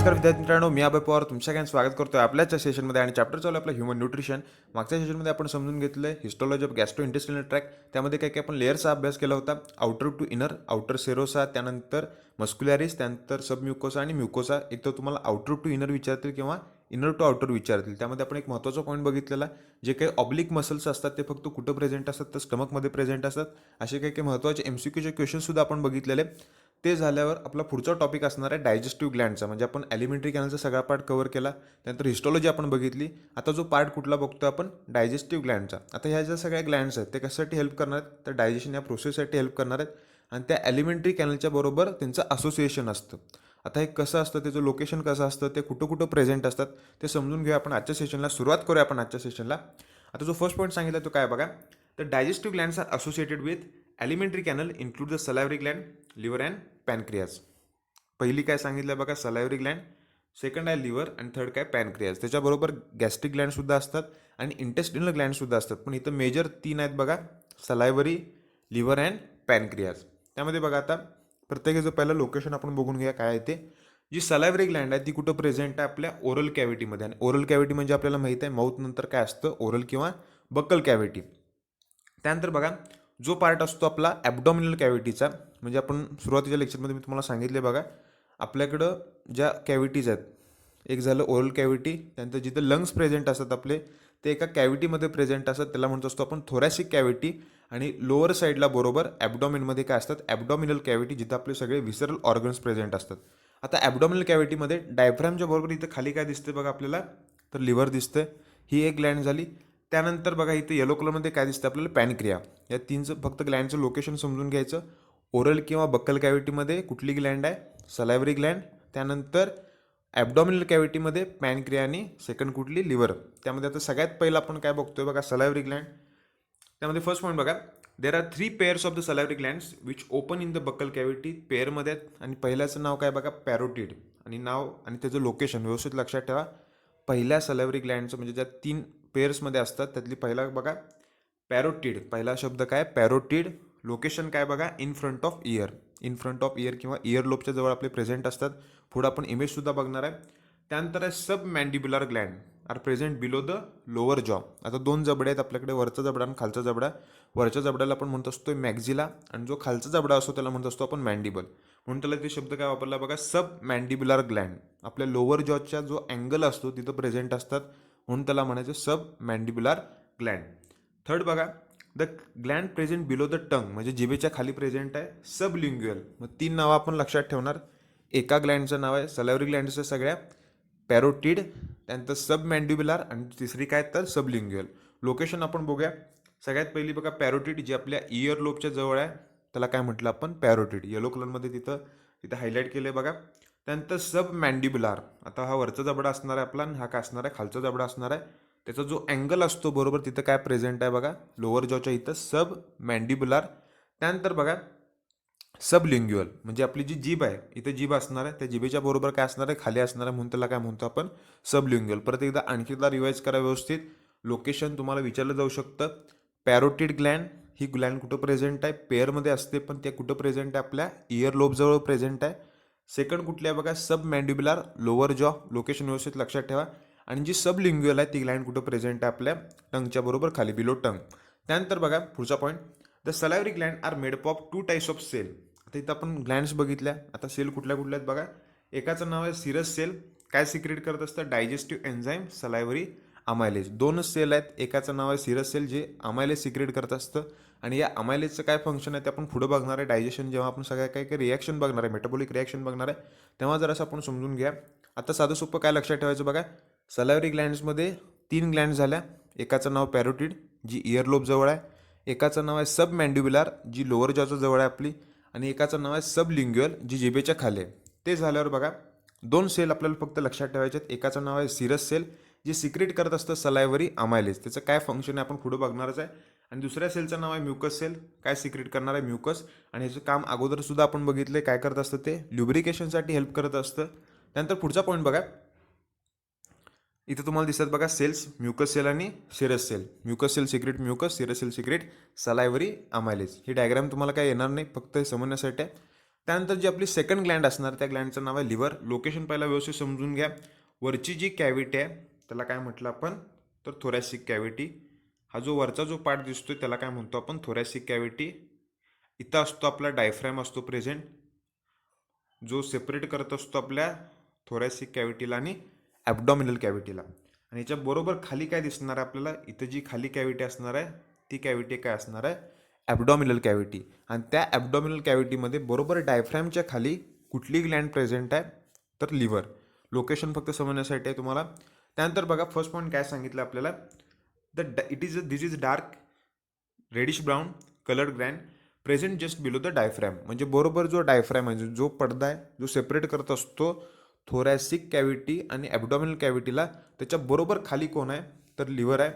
नमस्कार विद्यार्थी मित्रांनो, मी अभय पवार तुमच्या सगळ्यांचं स्वागत करतोय आपल्याच्या सेशनमध्ये. आणि चॅप्टर चालू आपलं ह्युमन न्यूट्रिशन. मागच्या सेशनमध्ये आपण समजून घेतलं histology of gastrointestinal tract. त्यामध्ये काय काय आपण लेअरचा अभ्यास केला होता. Outer to inner, outer serosa, त्यानंतर मस्क्युलॅरिस, त्यानंतर सब म्युकोसा आणि म्युकोसा. एक तर तुम्हाला आउटर टू इनर विचारतील किंवा इनर टू आउटर विचारतील. त्यामध्ये आपण एक महत्त्वाचा पॉईंट बघितलेला, जे काही ऑब्लिक मसल्स असतात ते फक्त कुठं प्रेझेंट असतात, तर स्टमकमध्ये प्रेझेंट असतात. असे काही काही महत्त्वाचे MCQचे क्वेश्चनसुद्धा आपण बघितलेले. ते झाल्यावर आपला पुढचा टॉपिक असणार आहे डायजेस्टिव्ह ग्लँडचा. म्हणजे आपण एलिमेंटरी कॅनलचा सगळा पार्ट कव्हर केला, त्यानंतर हिस्टोलॉजी आपण बघितली. आता जो पार्ट कुठला बघतो आपण, डायजेस्टिव्ह ग्लँडचा. आता ह्या ज्या सगळ्या ग्लँड्स आहेत ते कशासाठी हेल्प करणार आहेत, तर डायजेशन या प्रोसेससाठी हेल्प करणार आहेत. आणि त्या एलिमेंटरी कॅनलच्या बरोबर त्यांचं असोसिएशन असतं. आता हे कसं असतं, त्याचं लोकेशन कसं असतं, ते कुठं कुठं प्रेझेंट असतात ते समजून घेऊया आपण आजच्या सेशनला. सुरुवात करूया आपण आजच्या सेशनला. आता जो फर्स्ट पॉईंट सांगितला तो काय बघा, तर digestive glands are associated with alimentary canal include the salivary gland, liver and pancreas. पहिली काय सांगितलं बघा, सलायव्हरी ग्लँड. सेकंड आहे लिव्हर आणि थर्ड काय पॅनक्रियाज. त्याच्याबरोबर गॅस्ट्रिक ग्लँडसुद्धा असतात आणि इंटेस्टिनल ग्लँडसुद्धा असतात. पण इथं मेजर 3 आहेत बघा, सलायव्हरी, लिव्हर अँड पॅनक्रियाज. त्यामध्ये बघा आता प्रत्येकाचं पहिलं लोकेशन आपण बघून घ्या काय आहे ते. जी सलायव्हरी ग्लँड आहे ती कुठं प्रेझेंट आहे, आपल्या ओरल कॅव्हिटीमध्ये. आणि ओरल कॅव्हिटी म्हणजे आपल्याला माहीत आहे माउथ नंतर काय असतं, ओरल किंवा बक्कल कॅव्हिटी. त्यानंतर बघा जो पार्ट असतो आपला ॲबडॉमिनल कॅव्हिटीचा, म्हणजे आपण सुरुवातीच्या लेक्चरमध्ये मी तुम्हाला सांगितले बघा, आपल्याकडं ज्या कॅव्हिटीज आहेत, एक झालं ओरल कॅव्हिटी, त्यानंतर जिथं लंग्स प्रेझेंट असतात आपले ते एका कॅव्हिटीमध्ये प्रेझेंट असतात, त्याला म्हणतो असतो आपण थोरॅसिक कॅव्हिटी. आणि लोअर साईडला बरोबर ॲबडॉमिनमध्ये काय असतात, ॲबडॉमिनल कॅव्हिटी, जिथं आपले सगळे विसरल ऑर्गन्स प्रेझेंट असतात. आता ॲबडॉमिनल कॅव्हिटीमध्ये डायफ्रामच्या बरोबर इथं खाली काय दिसते बघा आपल्याला, तर लिव्हर दिसते. ही एक ग्लँड झाली. त्यानंतर बघा इथं येलो कलरमध्ये काय दिसतं आपल्याला, पॅनक्रिया. या तीनचं फक्त ग्लँडचं लोकेशन समजून घ्यायचं. ओरल किंवा बक्कल कॅव्हिटीमध्ये कुठली ग्लँड आहे, सलायव्हरी ग्लँड. त्यानंतर ॲबडॉमिनल कॅव्हिटीमध्ये पॅनक्रिया आणि सेकंड कुठली, लिव्हर. त्यामध्ये आता सगळ्यात पहिलं आपण काय बघतोय बघा, सलायव्हरी ग्लँड. त्यामध्ये फर्स्ट पॉईंट बघा, there are 3 pairs of the salivary glands which open in the buccal cavity. पेअरमध्ये आहेत. आणि पहिल्याचं नाव काय बघा, पॅरोटिड. आणि नाव आणि त्याचं लोकेशन व्यवस्थित लक्षात ठेवा. पहिल्या सलायव्हरी ग्लँडचं म्हणजे ज्या 3 पेअर्समध्ये असतात त्यातली पहिला बघा पॅरोटिड. पहिला शब्द काय, पॅरोटिड. लोकेशन काय बघा, in front of year. In front of year किंवा इयर लोबच्या जवळ आपले प्रेझेंट असतात. पुढं आपण इमेजसुद्धा बघणार आहे. त्यानंतर आहे submandibular gland are present below the lower jaw. आता 2 जबडे आहेत आपल्याकडे, वरचा जबडा आणि खालचा जबडा. वरच्या जबड्याला आपण म्हणत असतो मॅक्झिला, आणि जो खालचा जबडा असतो त्याला म्हणत असतो आपण मॅन्डिबल. म्हणून त्याला ते शब्द काय वापरला बघा, सब मॅन्डिब्युलर ग्लँड. आपल्या लोअर जॉच्या जो अँगल असतो तिथं प्रेझेंट असतात, म्हणून त्याला म्हणायचं सब मॅन्डिब्युलर ग्लँड. थर्ड बघा, the Gland present below the tongue, म्हणजे जिभेच्या खाली प्रेझेंट आहे, सबलिंग्युअल. मग 3 नावं आपण लक्षात ठेवणार. एका ग्लँडचं नाव आहे सलायव्हरी ग्लँडचं सगळ्या, पॅरोटिड, त्यानंतर सब मॅन्डिब्युलर, आणि तिसरी काय तर सबलिंग्युअल. लोकेशन आपण बघूया. सगळ्यात पहिली बघा पॅरोटिड, जी आपल्या इयर लोबच्या जवळ आहे, त्याला काय म्हटलं आपण, पॅरोटिड. येलो कलरमध्ये तिथं तिथं हायलाईट केलं आहे बघा. त्यानंतर सब मॅन्डिब्युलर. आता हा वरचा जबडा असणार आहे आपला आणि हा काय असणार आहे, खालचा जबडा असणार आहे. त्याचा जो अँगल असतो बरोबर तिथं काय प्रेझेंट आहे बघा, लोअर जॉच्या इथं सब मॅन्डिब्युलर. त्यानंतर बघा सबलिंग्युअल, म्हणजे आपली जी जीभ आहे इथे जीभ असणार आहे, त्या जिभेच्या बरोबर काय असणार आहे, खाली असणार आहे, म्हणून त्याला काय म्हणतो आपण, सबलिंग्युअल. परत एकदा आणखी एकदा रिवाईज करा व्यवस्थित. लोकेशन तुम्हाला विचारलं जाऊ शकतं. पॅरोटिड ग्लँड, ही ग्लँड कुठं प्रेझेंट आहे, पेअरमध्ये असते, पण ते कुठं प्रेझेंट आहे, आपल्या इयर लोबजवळ प्रेझेंट आहे. सेकंड कुठली आहे बघा, सब मॅन्डिब्युलर, लोअर जॉ. लोकेशन व्यवस्थित लक्षात ठेवा. आणि जी सबलिंग्युअल आहे ती ग्लँड कुठं प्रेझेंट आहे, आपल्या टंगच्या बरोबर खाली, बिलो टंग. त्यानंतर बघा पुढचा point, the salivary gland are made up of 2 types of cell. आता इथं आपण ग्लँड्स बघितल्या. आता सेल कुठल्या कुठल्या आहेत बघा. एकाचं नाव आहे सिरस सेल. काय सिक्रेट करत असतं, डायजेस्टिव्ह एन्झाईम, सलायव्हरी अमायलेज. 2च सेल आहेत. एकाचं नाव आहे सिरस सेल, जे अमायलेज सिक्रेट करत असतं. आणि या अमायलेजचं काय फंक्शन आहे ते आपण पुढं बघणार आहे. डायजेशन जेव्हा आपण सगळ्या काही काही रिॲक्शन बघणार आहे, मेटाबॉलिक रिॲक्शन बघणार आहे, तेव्हा जरासं आपण समजून घ्या. आता साधं सोपं काय लक्षात ठेवायचं बघा, सलायव्हरी ग्लँड्समध्ये 3 ग्लँड झाल्या. एकाचं नाव पॅरोटिड, जी इयर लोब जवळ आहे. एकाचं नाव आहे सब मॅन्डिब्युलर, जी लोअर जॉच्या जवळ आहे आपली. आणि एकाचं नाव आहे सबलिंग्युअल, जी जिभेच्या खाली आहे. ते झाल्यावर बघा 2 सेल आपल्याला फक्त लक्षात ठेवायचे आहेत. एकाचं नाव आहे सिरस सेल, जे सिक्रेट करत असतं सलायव्हरी अमायलेज. त्याचं काय फंक्शन आहे आपण पुढं बघणारच आहे. आणि दुसऱ्या सेलचं नाव आहे म्युकस सेल. काय सिक्रेट करणार आहे, म्युकस. आणि ह्याचं काम अगोदरसुद्धा आपण बघितलं, काय करत असतं ते, ल्युब्रिकेशनसाठी हेल्प करत असतं. त्यानंतर पुढचा पॉईंट बघा, इथं तुम्हाला दिसतात बघा सेल्स, म्युकस सेल आणि serous cell. Mucus cell secrete mucus, serous cell secrete salivary amylase. ही डायग्राम तुम्हाला काय येणार नाही, फक्त हे समजण्यासाठी आहे. त्यानंतर जी आपली सेकंड ग्लँड असणार त्या ग्लँडचं नाव आहे लिव्हर. लोकेशन पहिला व्यवस्थित समजून घ्या. वरची जी कॅव्हिटी आहे त्याला काय म्हटलं आपण, तर थोरॅसिक कॅव्हिटी. हा जो वरचा जो पार्ट दिसतोय त्याला काय म्हणतो आपण, थोरॅसिक कॅव्हिटी. इथं असतो आपला डायफ्रॅम असतो प्रेझेंट, जो सेपरेट करत असतो आपल्या थोरॅसिक कॅव्हिटीला आणि ॲब्डॉमिनल कॅव्हिटीला. आणि याच्या बरोबर खाली काय दिसणार आहे आपल्याला, इथं जी खाली कॅव्हिटी असणार आहे ती कॅव्हिटी काय असणार आहे, ॲब्डॉमिनल कॅव्हिटी. आणि त्या ॲब्डॉमिनल कॅव्हिटीमध्ये बरोबर डायफ्रॅमच्या खाली कुठली ग्लँड प्रेझेंट आहे, तर लिव्हर. लोकेशन फक्त समजण्यासाठी आहे तुम्हाला. त्यानंतर बघा फर्स्ट पॉईंट काय सांगितलं आपल्याला, this is dark reddish brown coloured gland present just below the diaphragm. म्हणजे बरोबर जो डायफ्रॅम आहे, जो पडदा आहे जो सेपरेट करत असतो थोरॅसिक कॅव्हिटी आणि ॲब्डॉमिनल कॅव्हिटीला, त्याच्या बरोबर खाली कोण आहे, तर लिव्हर आहे.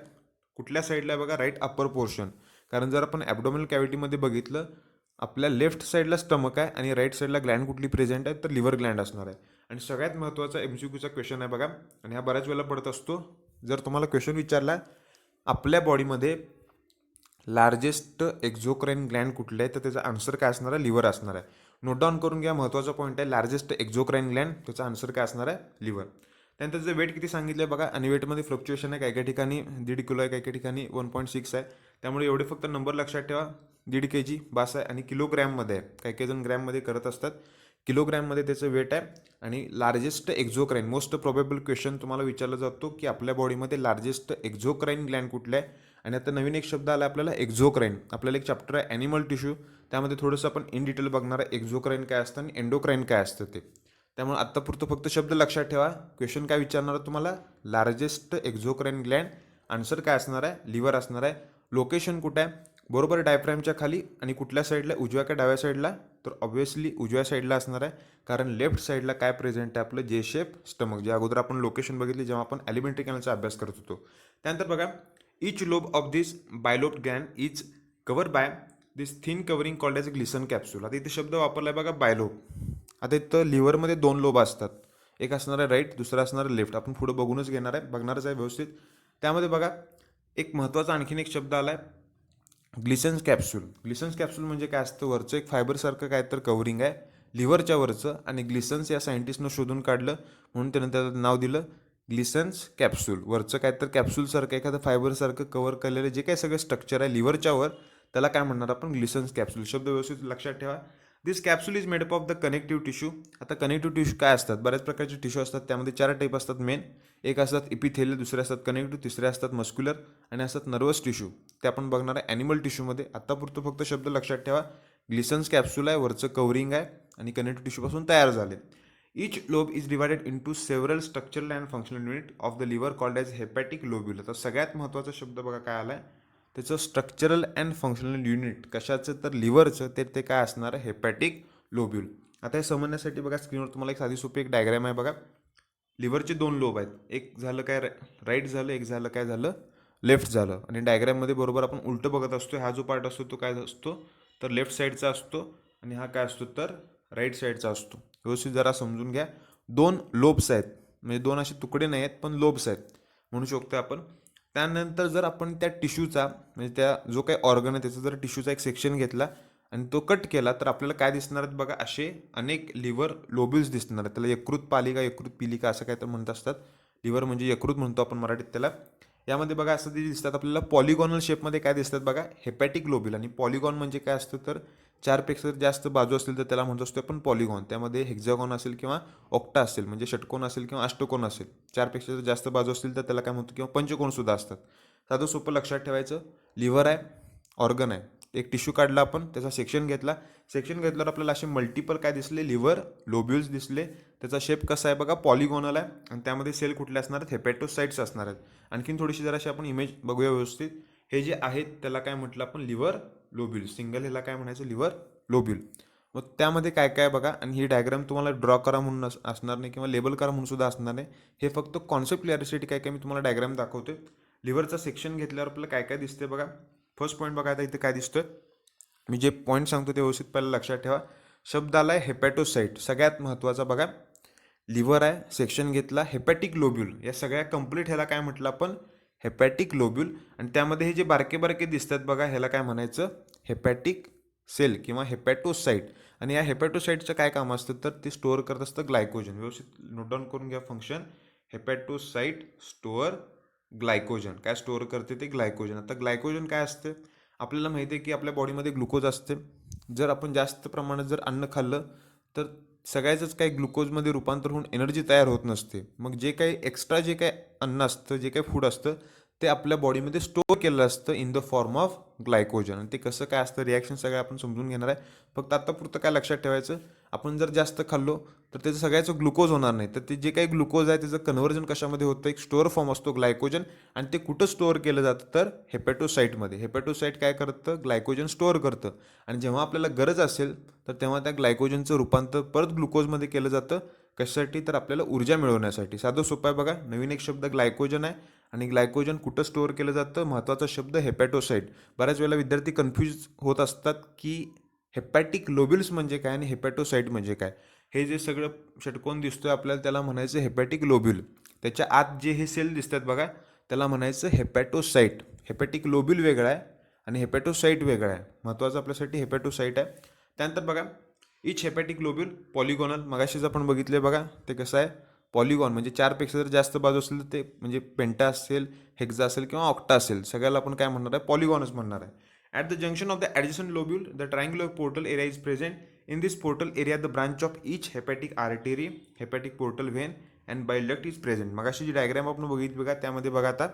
कुठल्या साईडला आहे बघा, राईट अप्पर पोर्शन. कारण जर आपण ॲब्डॉमिनल कॅव्हिटीमध्ये बघितलं, आपल्या लेफ्ट साईडला स्टमक आहे आणि राईट साईडला ग्लँड कुठली प्रेझेंट आहे, तर लिव्हर ग्लँड असणार आहे. आणि सगळ्यात महत्त्वाचा MCQचा क्वेश्चन आहे बघा, आणि हा बऱ्याच वेळेला पडत असतो. जर तुम्हाला क्वेश्चन विचारला आपल्या बॉडीमध्ये लार्जेस्ट एक्झोक्राईन ग्लँड कुठले आहे, तर त्याचा आन्सर काय असणार आहे, लिव्हर असणार आहे. नोट डाऊन करून घ्या, महत्त्वाचा पॉईंट आहे. लार्जेस्ट एक्झोक्राईन ग्लँड, त्याचा आन्सर काय असणार आहे, लिव्हर. त्यानंतर त्याचं वेट किती सांगितलं आहे बघा, आणि वेटमध्ये फ्लक्च्युएशन आहे. काही काही ठिकाणी 1.5 किलो आहे, काही काही ठिकाणी 1.6 आहे. त्यामुळे एवढे फक्त नंबर लक्षात ठेवा. 1.5 kg बास आहे. आणि किलोग्रॅममध्ये आहे, काही काही जण ग्रॅममध्ये करत असतात. किलोग्रॅममध्ये त्याचं वेट आहे. आणि largest exocrine, most probable question तुम्हाला विचारला जातो की आपल्या बॉडीमध्ये लार्जेस्ट एक्झोक्राईन ग्लँड कुठले आहे. आणि आता नवीन एक शब्द आला आपल्याला, एक्झोक्राईन. आपल्याला एक चॅप्टर आहे ॲनिमल टिश्यू, त्यामध्ये थोडंसं आपण इन डिटेल बघणार आहे एक्झोक्राईन काय असतं आणि एंडोक्राईन काय असतं ते. त्यामुळे आत्तापुरतं फक्त शब्द लक्षात ठेवा. क्वेश्चन काय विचारणार आहे तुम्हाला, लार्जेस्ट एक्झोक्राईन ग्लँड, आन्सर काय असणार आहे, लिव्हर असणार आहे. लोकेशन कुठं आहे, बरोबर डायफ्रॅमच्या खाली. आणि कुठल्या साईडला, उजव्या का डाव्या साईडला, तर ऑब्व्हियसली उजव्या साईडला असणार आहे. कारण लेफ्ट साईडला काय प्रेझेंट आहे, आपलं जे शेप स्टमक, जे अगोदर आपण लोकेशन बघितली जेव्हा आपण एलिमेंटरी कॅनलचा अभ्यास करत होतो. त्यानंतर बघा, each lobe of this bilobed gland is covered by this thin covering called as a Gleason capsule. आता इथे शब्द वापरला आहे बघा, बायलोब. आता इथं लिव्हरमध्ये 2 लोब असतात, एक असणार आहे राईट, दुसरा असणार आहे लेफ्ट. आपण पुढे बघूनच घेणार आहे, बघणारच आहे व्यवस्थित. त्यामध्ये बघा एक महत्त्वाचा आणखीन एक शब्द आला आहे, ग्लिसन्स कॅप्सूल. ग्लिसन्स कॅप्सूल म्हणजे काय असतं, वरचं एक फायबरसारखं काय तर कवरिंग आहे लिव्हरच्या वरचं. आणि ग्लिसन्स या सायंटिस्टनं शोधून काढलं म्हणून त्यानं त्याचं नाव दिलं ग्लिसन्स कॅप्सूल. वरचं काय तर कॅप्सूलसारखं एखादं फायबरसारखं कव्हर केलेलं जे काही सगळं स्ट्रक्चर आहे लिव्हरच्या वर, त्याला काय म्हणणार आपण, ग्लिसन्स कॅप्सूल. शब्द व्यवस्थित लक्षात ठेवा. This capsule is made up of the connective tissue. आता कनेक्टिव्ह टिश्यू काय असतात, बऱ्याच प्रकारचे टिश्यू असतात. त्यामध्ये 4 टाईप असतात मेन. एक असतात इपिथेलियल, दुसरे असतात कनेक्टिव्ह, तिसरे असतात मस्क्युलर, आणि असतात नर्वस टिश्यू. ते आपण बघणार आहे ॲनिमल टिश्यूमध्ये. आत्तापुरतं फक्त शब्द लक्षात ठेवा, ग्लिसन्स कॅप्सूल आहे, वरचं कवरिंग आहे आणि कनेक्टिव्ह टिश्यूपासून तयार झाले. Each lobe is divided into several structural and functional unit of the liver called as hepatic lobule. तर सगळ्यात महत्त्वाचा शब्द बघा काय आलाय, त्याचं स्ट्रक्चरल अँड फंक्शनल युनिट कशाचं, तर लिव्हरचं, ते काय असणार आहे, हेपॅटिक लोब्यूल. आता हे समजण्यासाठी बघा स्क्रीनवर तुम्हाला एक साधी सोपी एक डायग्राम आहे बघा. लिव्हरचे 2 लोब आहेत, एक झालं काय राईट झालं, एक झालं काय झालं, लेफ्ट झालं. आणि डायग्राममध्ये बरोबर आपण उलटं बघत असतो. हा जो पार्ट असतो तो काय असतो, तर लेफ्ट साईडचा असतो, आणि हा काय असतो, तर राईट साईडचा असतो. व्यवस्थित जरा समजून घ्या. 2 लोब्स आहेत, म्हणजे 2 असे तुकडे नाही आहेत पण लोब्स आहेत म्हणू शकतो आपण. त्यानंतर जर आपण त्या टिश्यूचा, म्हणजे त्या जो काही ऑर्गन आहे त्याचा जर टिश्यूचा एक सेक्शन घेतला आणि तो कट केला, तर आपल्याला काय दिसणार आहेत बघा, असे अनेक लिव्हर लोब्युल्स दिसणार आहेत. त्याला यकृत पालिका, यकृत पिलिका असं काय तर म्हणत असतात. लिव्हर म्हणजे यकृत म्हणतो आपण मराठीत त्याला. यामध्ये बघा असं ते दिसतात आपल्याला पॉलिगॉनल शेपमध्ये काय दिसतात बघा, हेपॅटिक लोब्यूल. आणि पॉलिगॉन म्हणजे काय असतं, तर 4पेक्षा जास्त बाजू असतील तर त्याला म्हणतो असतो आपण पॉलिगॉन. त्यामध्ये हेक्झागॉन असेल किंवा ऑक्टा असेल, म्हणजे षटकोन असेल किंवा अष्टकोन असेल, 4पेक्षा जर जास्त बाजू असतील तर त्याला काय म्हणतो, किंवा पंचकोन सुद्धा असतात. साधं सोपं लक्षात ठेवायचं, लिव्हर आहे, ऑर्गन आहे, एक टिश्यू काढला आपण, त्याचा सेक्शन घेतला. सेक्शन घेतल्यावर आपल्याला असे मल्टिपल काय दिसले, लिव्हर लोब्युल्स दिसले. त्याचा शेप कसा आहे बघा, पॉलिगॉनल आहे. आणि त्यामध्ये सेल कुठले असणार आहेत, हेपॅटोसाइट्स असणार आहेत. आणखीन थोडीशी जराशी आपण इमेज बघूया व्यवस्थित. हे जे आहेत त्याला काय म्हटलं आपण, लिव्हर लोब्यूल. सिंगल ह्याला काय म्हणायचं, लिव्हर लोब्यूल. मग त्यामध्ये काय काय बघा, आणि ही डायग्राम तुम्हाला ड्रॉ करा म्हणून असणार नाही किंवा लेबल करा म्हणून सुद्धा असणार नाही. हे फक्त कॉन्सेप्ट क्लिअरिटीसाठी काय काय मी तुम्हाला डायग्राम दाखवते. लिव्हरचा सेक्शन घेतल्यावर आपल्याला काय काय दिसते बघा. फर्स्ट पॉईंट बघा, आता इथे काय दिसतोय, मी जे पॉईंट सांगतो ते व्यवस्थित पहिला लक्षात ठेवा. शब्द आला आहे हेपॅटोसाइट, सगळ्यात महत्त्वाचा बघा. लिव्हर आहे, सेक्शन घेतला, हेपॅटिक लोब्यूल. या सगळ्या कंप्लीट ह्याला काय म्हटलं आपण, हेपॅटिक लोब्यूल. आणि त्यामध्ये हे जे बारके बारके दिसतात बघा, ह्याला काय म्हणायचं, हेपॅटिक सेल किंवा हेपॅटोसाइट. आणि या हेपॅटोसाईटचं काय काम असतं तर ते स्टोअर करत असतं ग्लायकोजन. व्यवस्थित नोट डाऊन करून घ्या फंक्शन. Hepatocyte store glycogen. काय स्टोअर करते ते ग्लायकोजन. आता ग्लायकोजन काय असते आपल्याला माहिती आहे की आपल्या बॉडीमध्ये ग्लुकोज असते. जर आपण जास्त प्रमाणात जर अन्न खाल्लं तर सगळ्याचंच काही ग्लुकोजमध्ये रूपांतर होऊन एनर्जी तयार होत नसते. मग जे काही एक्स्ट्रा जे काही अन्न असतं जे काही फूड असतं ते आपल्या बॉडीमध्ये स्टोअर केलं असतं in the form of glycogen. आणि ते कसं काय असतं रिॲक्शन सगळं आपण समजून घेणार आहे. फक्त आत्तापुरतं काय लक्षात ठेवायचं आपण जर जास्त खाल्लो तर त्याचं सगळ्याचं ग्लुकोज होणार नाही. तर ते जे काही ग्लुकोज आहे त्याचं कन्व्हर्जन कशामध्ये होतं एक स्टोअर फॉर्म असतो ग्लायकोजन. आणि ते कुठं स्टोअर केलं जातं तर हेपॅटोसाईटमध्ये. हेपॅटोसाईट काय करतं ग्लायकोजन स्टोअर करतं. आणि जेव्हा आपल्याला गरज असेल तर तेव्हा त्या ग्लायकोजनचं रूपांतर परत ग्लुकोजमध्ये केलं जातं. कशासाठी तर आपल्याला ऊर्जा मिळवण्यासाठी. साधं सोपं आहे बघा. नवीन एक शब्द ग्लायकोजन आहे आणि ग्लायकोजन कुठं स्टोअर केलं जातं महत्त्वाचा शब्द हेपॅटोसाईट. बऱ्याच वेळेला विद्यार्थी कन्फ्यूज होत असतात की हेपॅटिक लोब्युल्स म्हणजे काय आणि हेपॅटोसाईट म्हणजे काय. हे जे सगळं षटकोन दिसतोय आपल्याला त्याला म्हणायचं हेपॅटिक लोब्युल. त्याच्या आत जे हे सेल दिसतात बघा त्याला म्हणायचं हेपॅटोसाईट. हेपॅटिक लोब्युल वेगळा आहे आणि हेपॅटोसाईट वेगळा आहे. महत्त्वाचं आपल्यासाठी हेपॅटोसाईट आहे. त्यानंतर बघा इच हेपॅटिक लोब्युल पॉलिगॉनल. मगाशीच आपण बघितले बघा ते कसं आहे पॉलिगॉन म्हणजे चारपेक्षा जर जास्त बाजू असेल तर ते म्हणजे पेंटा असेल हेक्झा असेल किंवा ऑक्टा असेल सगळ्याला आपण काय म्हणणार आहे पॉलिगॉनच म्हणणार आहे. At the junction of the adjacent lobule the triangular portal area is present. In this portal area the branch of each hepatic artery hepatic portal vein and bile duct is present. मगाशी जी diagram आपण बघितली बघा त्यामध्ये बघा आता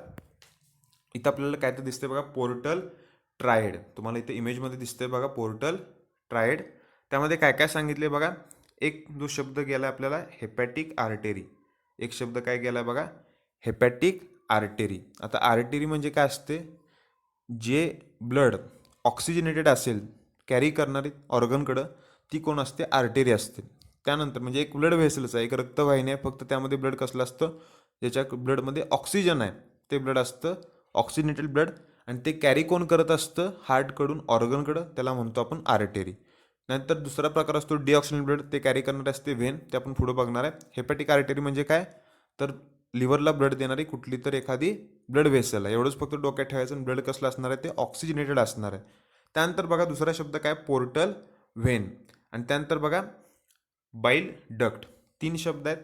इथं आपल्याला काय तर दिसतंय बघा पोर्टल ट्रायड. तुम्हाला इथे इमेजमध्ये दिसतंय बघा पोर्टल ट्रायड. त्यामध्ये काय काय सांगितले बघा. एक जो शब्द गेला आपल्याला हेपॅटिक आर्टेरी. एक शब्द काय गेला बघा हेपॅटिक आर्टेरी. आता आर्टेरी म्हणजे काय असते जे ब्लड ऑक्सिजनेटेड असेल कॅरी करणारी ऑर्गनकडं ती कोण असते आर्टेरी असते. त्यानंतर म्हणजे एक ब्लड व्हेसल्स आहे एक रक्तवाहिनी आहे फक्त त्यामध्ये ब्लड कसलं असतं ज्याच्या ब्लडमध्ये ऑक्सिजन आहे ते ब्लड असतं ऑक्सिजनेटेड ब्लड. आणि ते कॅरी कोण करत असतं हार्टकडून ऑर्गनकडं त्याला म्हणतो आपण आर्टेरी. नंतर दुसरा प्रकार असतो डिऑक्सिजनेटेड ब्लड ते कॅरी करणारे असते व्हेन ते आपण पुढे बघणार आहे. हेपॅटिक आर्टेरी म्हणजे काय तर लिव्हरला ब्लड देणारी कुठली तर एखादी ब्लड व्हेसल आहे. एवढंच फक्त डोक्यात ठेवायचं. आणि ब्लड कसलं असणार आहे ते ऑक्सिजनेटेड असणार आहे. त्यानंतर बघा दुसरा शब्द काय पोर्टल व्हेन. आणि त्यानंतर बघा बाईल डक्ट. तीन शब्द आहेत.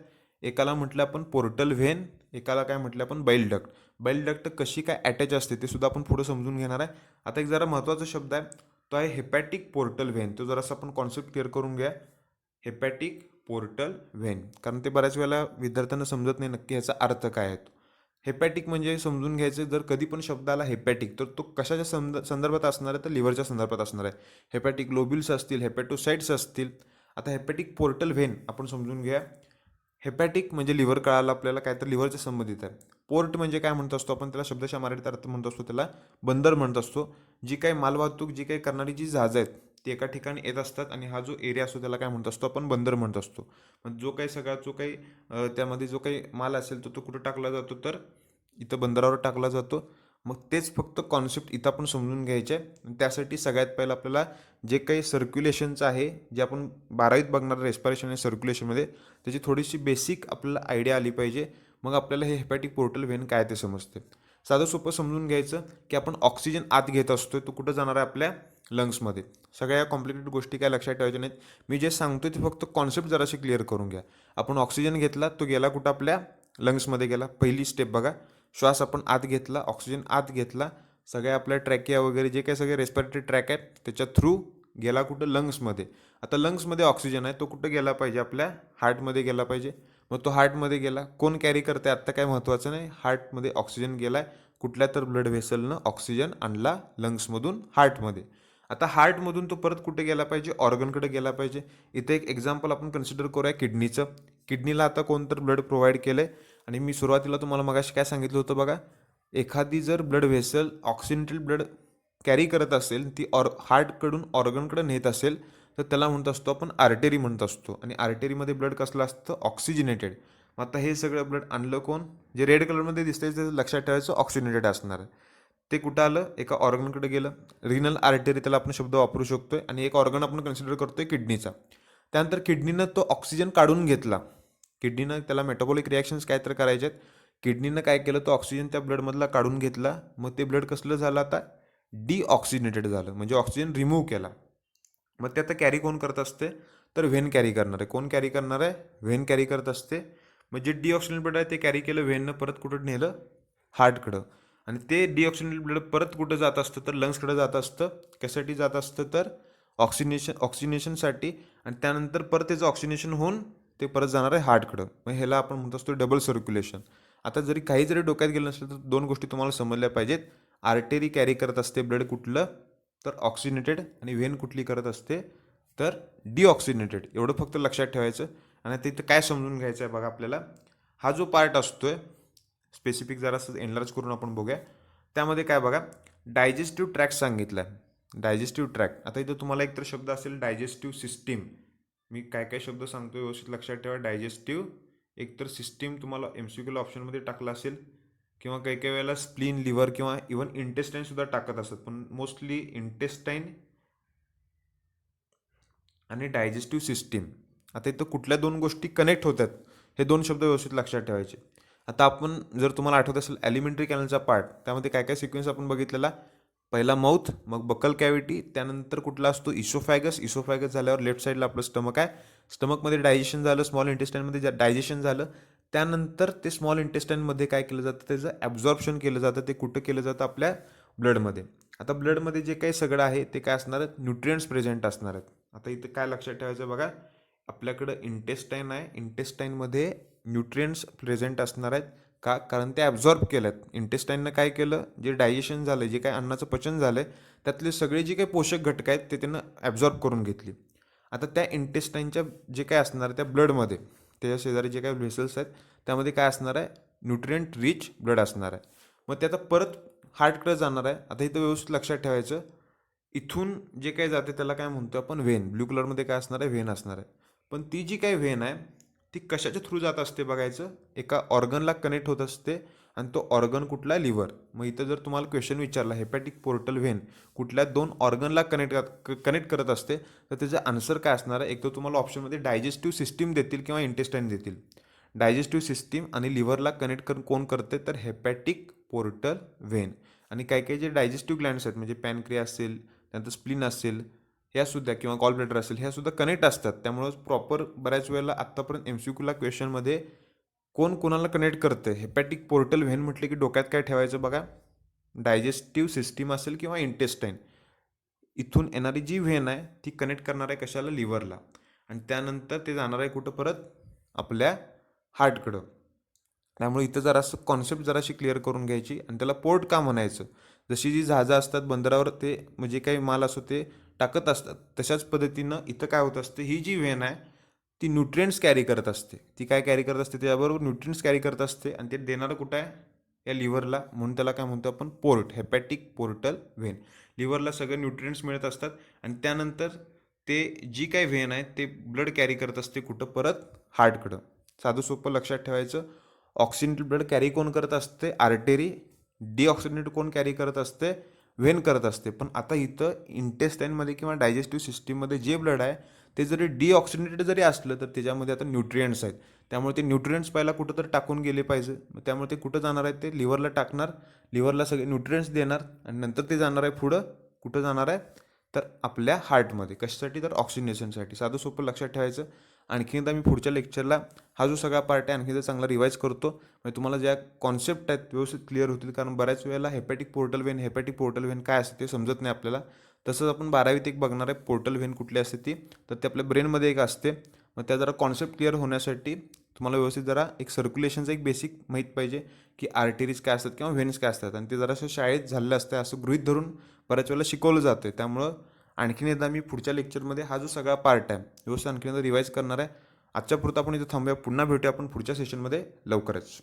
एकाला म्हटलं आपण पोर्टल व्हेन एकाला काय म्हटलं आपण बाईल डक्ट. बाईल डक्ट कशी काय अटॅच असते ते सुद्धा आपण पुढे समजून घेणार आहे. आता एक जरा महत्त्वाचा शब्द आहे तो आहे हेपॅटिक पोर्टल व्हेन. तो जरासा आपण कॉन्सेप्ट क्लिअर करून घ्या. हेपॅटिक पोर्टल व्हेन कारण ते बऱ्याच वेळेला विद्यार्थ्यांना समजत नाही नक्की ह्याचा अर्थ काय आहे. हेपॅटिक म्हणजे समजून घ्यायचं जर कधी पण शब्द आला हेपॅटिक तर तो कशाच्या संदर्भात असणार आहे तर लिव्हरच्या संदर्भात असणार आहे. हेपॅटिक लोब्युल्स असतील हेपॅटोसाइट्स असतील. आता हेपॅटिक पोर्टल व्हेन आपण समजून घ्या. हेपॅटिक म्हणजे लिव्हर कळालं आपल्याला काय तर लिव्हरच्या संबंधित आहे. पोर्ट म्हणजे काय म्हणत असतो आपण त्याला शब्दशः मराठीत अर्थ म्हणत असतो त्याला बंदर म्हणत असतो. जी काही मालवाहतूक जी काही करणारी जी जहाजं आहेत ती एका ठिकाणी येत असतात आणि हा जो एरिया असतो त्याला काय म्हणत असतो आपण बंदर म्हणत असतो. मग जो काही सगळा जो काही त्यामध्ये जो काही माल असेल तो कुठं टाकला जातो तर इथं बंदरावर टाकला जातो. मग तेच फक्त कॉन्सेप्ट इथं आपण समजून घ्यायचे आहे. त्यासाठी सगळ्यात पहिलं आपल्याला जे काही सर्क्युलेशनचं आहे जे आपण 12वीत बघणार रेस्पिरेशन आणि सर्क्युलेशनमध्ये त्याची थोडीशी बेसिक आपल्याला आयडिया आली पाहिजे. मग आपल्याला हे हेपॅटिक पोर्टल व्हेन काय ते समजते. साधं सोपं समजून घ्यायचं की आपण ऑक्सिजन आत घेत असतो तो कुठं जाणार आहे आपल्या लंग्समध्ये. सगळ्या कॉम्प्लिकेटेड गोष्टी काय लक्षात ठेवायच्या नाहीत. मी जे सांगतो ते फक्त कॉन्सेप्ट जराशी क्लिअर करून घ्या. आपण ऑक्सिजन घेतला तो गेला कुठं आपल्या लंग्समध्ये गेला. पहिली स्टेप बघा श्वास आपण आत घेतला ऑक्सिजन आत घेतला सगळ्या आपल्या ट्रॅकिया वगैरे जे काही सगळे रेस्पिरेटरी ट्रॅक आहेत त्याच्या थ्रू गेला कुठं लंग्समध्ये. आता लंग्समध्ये ऑक्सिजन आहे तो कुठं गेला पाहिजे आपल्या हार्टमध्ये गेला पाहिजे. मग तो हार्टमध्ये गेला कोण कॅरी करते आत्ता काय महत्त्वाचं नाही. हार्टमध्ये ऑक्सिजन गेलाय कुठल्या तर ब्लड व्हेसलनं ऑक्सिजन आणला लंग्समधून हार्टमध्ये. आता हार्टमधून तो परत कुठे गेला पाहिजे ऑर्गनकडे गेला पाहिजे. इथे एक एक्झाम्पल आपण कन्सिडर करूया किडनीचं. किडनीला आता कोणतर ब्लड प्रोव्हाइड केलं आहे आणि मी सुरुवातीला तुम्हाला मगाशी काय सांगितलं होतं बघा एखादी जर blood vessel oxygenated blood carry करत असेल ती हार्टकडून ऑर्गनकडे नेत असेल तर त्याला म्हणत असतो आपण आर्टेरी म्हणत असतो. आणि आर्टेरीमध्ये ब्लड कसलं असतं ऑक्सिजनेटेड. आता हे सगळं ब्लड आणलं कोण जे रेड कलरमध्ये दिसतंय ते लक्षात ठेवायचं ऑक्सिजनेटेड असणार आहे. ते कुठं आलं एका ऑर्गनकडे गेलं. रिनल आर्टेरी त्याला आपण शब्द वापरू शकतोय. आणि एक ऑर्गन आपण कन्सिडर करतोय किडनीचा. त्यानंतर किडनीनं तो ऑक्सिजन काढून घेतला. किडनीनं त्याला मेटाबॉलिक रिॲक्शन्स काय तर करायचे आहेत. किडनीनं काय केलं तो ऑक्सिजन त्या ब्लडमधला काढून घेतला. मग ते ब्लड कसलं झालं आता डिऑक्सिजनेटेड झालं म्हणजे ऑक्सिजन रिमूव्ह केला. मग ते आता कॅरी कोण करत असते, तर व्हेन कॅरी करणार आहे. कोण कॅरी करणार आहे, व्हेन कॅरी करत असते. मग जे डिऑक्सिजनेटेड ब्लड आहे ते कॅरी केलं व्हेननं, परत कुठं नेलं, हार्टकडं. आणि ते डिऑक्सिजनेटेड ब्लड परत कुठं जात असतं, तर लंग्सकडे जात असतं. कशासाठी जात असतं, तर ऑक्सिजनेशनसाठी. आणि त्यानंतर परत त्याचं ऑक्सिजनेशन होऊन ते परत जाणार आहे हार्टकडं. मग ह्याला आपण म्हणत असतो डबल सर्क्युलेशन. आता काही जरी डोक्यात गेलं नसलं तर दोन गोष्टी तुम्हाला समजल्या पाहिजेत. आर्टरी कॅरी करत असते ब्लड कुठलं, तर ऑक्सिजनेटेड. आणि व्हेन कुठली करत असते, तर डिऑक्सिजनेटेड. एवढं फक्त लक्षात ठेवायचं. आणि तिथं काय समजून घ्यायचं आहे बघा आपल्याला. हा जो पार्ट असतोय स्पेसिफिक जरासं एनलार्ज करून आपण बघूया. त्यामध्ये काय बघा, डायजेस्टिव्ह ट्रॅक्ट सांगितलं आहे. Digestive tract. आता इथं तुम्हाला एकतर शब्द असेल डायजेस्टिव्ह सिस्टीम. मी काय काय शब्द सांगतो व्यवस्थित लक्षात ठेवा. डायजेस्टिव्ह एकतर सिस्टीम तुम्हाला MCQला ऑप्शनमध्ये टाकला असेल, किंवा काही काही वेळेला स्प्लीन, लिव्हर किंवा इव्हन इंटेस्टाईन सुद्धा टाकत असतात. पण मोस्टली इंटेस्टाईन आणि डायजेस्टिव्ह सिस्टीम. आता इथं कुठल्या दोन गोष्टी कनेक्ट होतात, हे दोन शब्द व्यवस्थित लक्षात ठेवायचे. आता आपण जर तुम्हाला आठवत असेल ॲलिमेंटरी कॅनलचा पार्ट, त्यामध्ये काय काय सिक्वेन्स आपण बघितलेला. पहिला माउथ, मग बकल कॅव्हिटी, त्यानंतर कुठला असतो इसोफॅगस. इसोफॅगस झाल्यावर लेफ्ट साईडला आपलं स्टमक आहे. स्टमकमध्ये डायजेशन झालं, स्मॉल इंटेस्टाईनमध्ये डायजेशन झालं. त्यानंतर ते स्मॉल इंटेस्टाईनमध्ये काय केलं जातं, त्याचं ॲब्झॉर्प्शन केलं जातं. ते कुठं केलं जातं, आपल्या ब्लडमध्ये. आता ब्लडमध्ये जे काही सगळं आहे ते काय असणार आहेत, न्यूट्रिएंट्स प्रेझेंट असणार आहेत. आता इथं काय लक्षात ठेवायचं बघा, आपल्याकडं इंटेस्टाईन आहे. इंटेस्टाईनमध्ये न्यूट्रिएंट्स प्रेझेंट असणार आहेत. का, कारण ते ॲब्झॉर्ब केलं आहेत. इंटेस्टाईननं काय केलं, जे डायजेशन झालं, जे काही अन्नाचं पचन झालं आहे, त्यातले सगळे जे काही पोषक घटक आहेत ते त्यानं ॲब्झॉर्ब करून घेतली. आता त्या इंटेस्टाईनच्या जे काय असणार आहे त्या ब्लडमध्ये, त्याच्या शेजारी जे काही व्हेसल्स आहेत त्यामध्ये काय असणार आहे, न्यूट्रिएंट रिच ब्लड असणार आहे. मग ते आता परत हार्टकडे जाणार आहे. आता इथं व्यवस्थित लक्षात ठेवायचं, इथून जे काही जाते त्याला काय म्हणतो आपण, व्हेन. ब्ल्यू कलरमध्ये काय असणार आहे, व्हेन असणार आहे. पण ती जी काही व्हेन आहे ती कशाच्या थ्रू जात असते बघायचं, एका ऑर्गनला कनेक्ट होत असते. आणि तो ऑर्गन कुठला, लिव्हर. मग इथं जर तुम्हाला क्वेश्चन विचारला हेपॅटिक पोर्टल व्हेन कुठल्या दोन ऑर्गनला कनेक्ट करत असते, तर त्याचं आन्सर काय असणार आहे. एक तर तुम्हाला ऑप्शनमध्ये डायजेस्टिव्ह सिस्टीम देतील किंवा इंटेस्टाईन देतील. डायजेस्टिव्ह सिस्टीम आणि लिव्हरला कनेक्ट कोण करते, तर हेपॅटिक पोर्टल व्हेन. आणि काही काही जे डायजेस्टिव्ह ग्लँड्स आहेत, म्हणजे पॅनक्रिया असेल, त्यानंतर स्प्लीन असेल, ह्यासुद्धा, किंवा गॉल ब्लॅडर असेल, ह्यासुद्धा कनेक्ट असतात. त्यामुळं प्रॉपर बऱ्याच वेळेला आत्तापर्यंत MCQला क्वेश्चनमध्ये कोण कोणाला कनेक्ट करतं, हेपॅटिक पोर्टल व्हेन म्हटलं की डोक्यात काय ठेवायचं बघा, डायजेस्टिव्ह सिस्टीम असेल किंवा इंटेस्टाईन. इथून येणारी जी व्हेन आहे ती कनेक्ट करणार आहे कशाला, लिव्हरला. आणि त्यानंतर ते जाणार आहे कुठं, परत आपल्या हार्टकडं. त्यामुळे इथं जरासं कॉन्सेप्ट जराशी क्लिअर करून घ्यायची. आणि त्याला पोर्ट का म्हणायचं, जशी जी जहाजं असतात बंदरावर, ते म्हणजे काही माल असो ते टाकत असतात, तशाच पद्धतीनं इथं काय होत असते, ही जी व्हेन आहे ती न्यूट्रिएंट्स कॅरी करत असते. ती काय कॅरी करत असते, त्याबरोबर न्यूट्रिएंट्स कॅरी करत असते. आणि ते देणारं कुठं आहे, या लिव्हरला. म्हणून त्याला काय म्हणतो आपण, पोर्ट, हेपॅटिक पोर्टल व्हेन. लिव्हरला सगळे न्यूट्रिएंट्स मिळत असतात. आणि त्यानंतर ते जी काही व्हेन आहे ते ब्लड कॅरी करत असते कुठं, परत हार्टकडं. साधं सोपं लक्षात ठेवायचं. ऑक्सिजनेटेड ब्लड कॅरी कोण करत असते, आर्टेरी. डिऑक्सिजनेटेड कोण कॅरी करत असते, व्हेन करत असते. पण आता इथं इंटेस्टाईनमध्ये किंवा डायजेस्टिव्ह सिस्टीममध्ये जे ब्लड आहे ते जरी डिऑक्सिजनेटेड जरी असलं तर त्याच्यामध्ये आता न्यूट्रिएंट्स आहेत. त्यामुळे ते न्यूट्रिएंट्स पहिला कुठं तर टाकून गेले पाहिजे. त्यामुळे ते कुठं जाणार आहेत, ते लिव्हरला टाकणार. लिव्हरला सगळे न्यूट्रिएंट्स देणार. आणि नंतर ते जाणार आहे पुढं, कुठं जाणार आहे, तर आपल्या हार्टमध्ये. कशासाठी, तर ऑक्सिजनेशनसाठी. साधं सोपं लक्षात ठेवायचं. आणखी एकदा मी पुढच्या लेक्चरला हा जो सगळा पार्ट आहे आणखी चांगला रिवाईज करतो, म्हणजे तुम्हाला ज्या कॉन्सेप्ट आहेत व्यवस्थित क्लिअर होतील. कारण बऱ्याच वेळेला हेपॅटिक पोर्टल व्हेन काय असते ते समजत नाही आपल्याला. तसंच आपण 12वीत एक बघणार आहे, पोर्टल व्हेन कुठली असते ती, तर ते आपल्या ब्रेनमध्ये एक असते. मग त्या जरा कॉन्सेप्ट क्लिअर होण्यासाठी तुम्हाला व्यवस्थित जरा एक सर्क्युलेशनचं एक बेसिक माहीत पाहिजे, की आर्टरीज काय असतात किंवा व्हेन्स काय असतात. आणि ते जरासं शाळेत झालेलं असतं, असं गृहीत धरून बऱ्याच वेळेला शिकवलं जातं. त्यामुळं आणखीन एकदा मी पुढच्या लेक्चरमध्ये हा जो सगळा पार्ट आहे व्यवस्थित आणखीन एकदा रिवाईज करणार आहे. आजच्या पुरता आपण इथं थांबूया. पुन्हा भेटूया आपण पुढच्या सेशनमध्ये लवकरच.